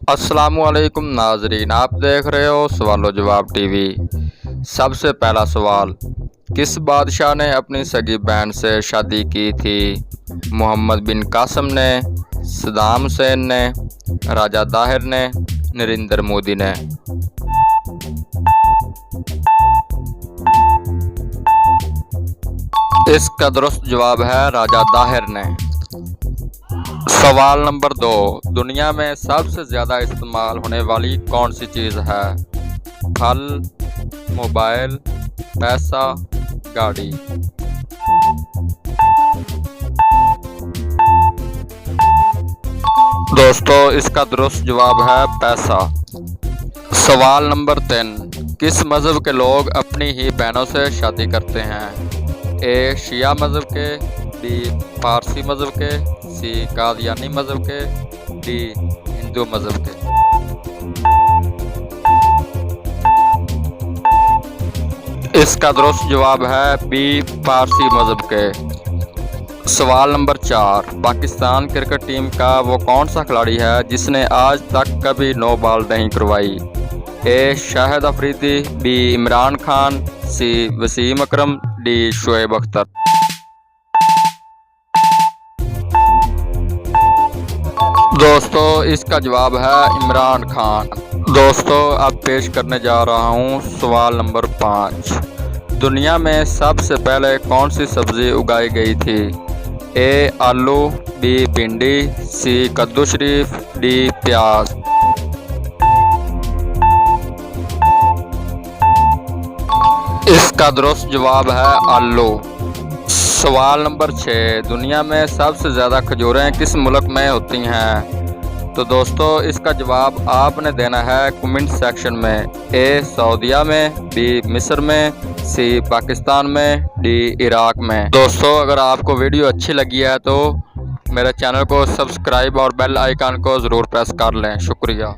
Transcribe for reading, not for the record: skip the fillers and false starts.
अस्सलामुअलैकुम नाजरीन, आप देख रहे हो सवालो जवाब टीवी। सबसे पहला सवाल, किस बादशाह ने अपनी सगी बहन से शादी की थी? मोहम्मद बिन कासम ने, सद्दाम हुसैन ने, राजा दाहिर ने, नरेंद्र मोदी ने। इसका दुरुस्त जवाब है राजा दाहिर ने। सवाल नंबर 2, दुनिया में सबसे ज़्यादा इस्तेमाल होने वाली कौन सी चीज़ है? फल, मोबाइल, पैसा, गाड़ी। दोस्तों, इसका दुरुस्त जवाब है पैसा। सवाल नंबर 3, किस मज़हब के लोग अपनी ही बहनों से शादी करते हैं? ए शिया मज़हब के, बी पारसी मज़हब के, सी कादियानी मज़हब के, डी हिंदू मज़हब के। इसका दुरुस्त जवाब है बी पारसी मज़हब के। सवाल नंबर 4, पाकिस्तान क्रिकेट टीम का वो कौन सा खिलाड़ी है जिसने आज तक कभी नो बॉल नहीं करवाई? ए शाहिद अफरीदी, बी इमरान खान, सी वसीम अकरम, डी शुएब अख्तर। दोस्तों, इसका जवाब है इमरान खान। दोस्तों, अब पेश करने जा रहा हूँ सवाल नंबर 5, दुनिया में सबसे पहले कौन सी सब्ज़ी उगाई गई थी? ए आलू, बी भिंडी, सी कद्दू शरीफ, डी प्याज। इसका दुरुस्त जवाब है आलू। सवाल नंबर 6, दुनिया में सबसे ज़्यादा खजूरें किस मुल्क में होती हैं? तो दोस्तों, इसका जवाब आपने देना है कमेंट सेक्शन में। ए सऊदीया में, बी मिस्र में, सी पाकिस्तान में, डी इराक में। दोस्तों, अगर आपको वीडियो अच्छी लगी है तो मेरे चैनल को सब्सक्राइब और बेल आइकन को ज़रूर प्रेस कर लें। शुक्रिया।